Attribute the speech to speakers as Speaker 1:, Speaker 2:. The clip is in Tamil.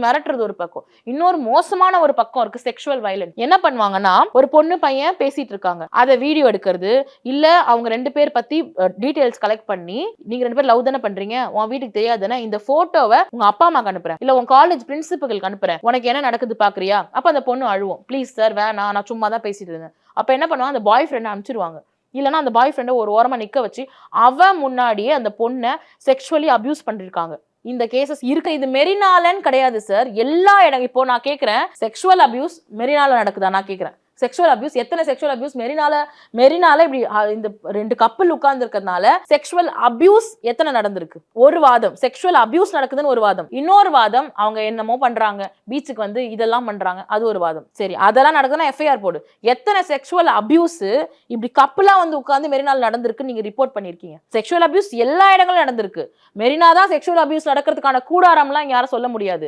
Speaker 1: மிரட்டுறது ஒரு பக்கம். இன்னொரு மோசமான ஒரு பக்கம் இருக்கு செக்ஷுவல் வயலன்ஸ். என்ன பண்ணுவாங்கன்னா, ஒரு பொண்ணு பையன் பேசிட்டு இருக்காங்க. அத வீடியோ எடுக்கிறது, இல்ல அவங்க 2 பேர் பத்தி டீடைல்ஸ் கலெக்ட் பண்ணி, நீங்க 2 பேர் லவ் தானே பண்றீங்க, உன் வீட்டுக்கு தெரியாதுன்னா இந்த போட்டோவை உங்க அப்பா அம்மாக்கு அனுப்புறேன், இல்ல உன் காலேஜ் பிரின்சிபலுக்கு அனுப்புறேன், உனக்கு என்ன நடக்குது பாக்குறியா? அப்ப அந்த பொண்ணு அழுவும், ப்ளீஸ் சார் வேணாம், நான் சும்மா தான் பேசிட்டு இருந்தேன். அப்ப என்ன பண்ணுவாங்க, அந்த பாய் ஃப்ரெண்ட் அனுப்பிச்சிருவாங்க. இல்லன்னா அந்த பாய் ஃப்ரெண்ட ஒரு ஓரமா நிக்க வச்சு அவன் முன்னாடியே அந்த பொண்ணை செக்ஷுவலி அபியூஸ் பண்ணிருக்காங்க. இந்த கேசஸ் இருக்கு. இது மெரினாலன்னு கிடையாது சார். எல்லா இடம் இப்போ நான் கேக்குறேன், செக்ஷுவல் அபியூஸ் மெரினால நடக்குதா நான் கேக்குறேன். செக்ஷுவல் அபியூஸ் எத்தனை செக்ஷுவல் அபியூஸ் மெரினால இப்படி இந்த 2 கப்பல் உட்கார்ந்து இருக்கிறதுனால செக்ஷுவல் அபியூஸ் எத்தனை நடந்திருக்கு? ஒரு வாதம் செக்ஷுவல் அபியூஸ் நடக்குதுன்னு ஒரு வாதம். இன்னொரு வாதம் அவங்க என்னமோ பண்றாங்க, பீச்சுக்கு வந்து இதெல்லாம் பண்றாங்க, அது ஒரு வாதம். சரி, அதெல்லாம் நடக்குதுன்னா எஃப்ஐஆர் போடு. எத்தனை செக்ஷுவல் அபியூஸ் இப்படி கப்பலா வந்து உட்கார்ந்து மெரினால நடந்திருக்கு நீங்க ரிப்போர்ட் பண்ணிருக்கீங்க? செக்ஷுவல் அபியூஸ் எல்லா இடங்களும் நடந்திருக்கு. மெரினா தான் செக்ஷுவல் அபியூஸ் நடக்கிறதுக்கான கூடாரம்லாம் யாரும் சொல்ல முடியாது.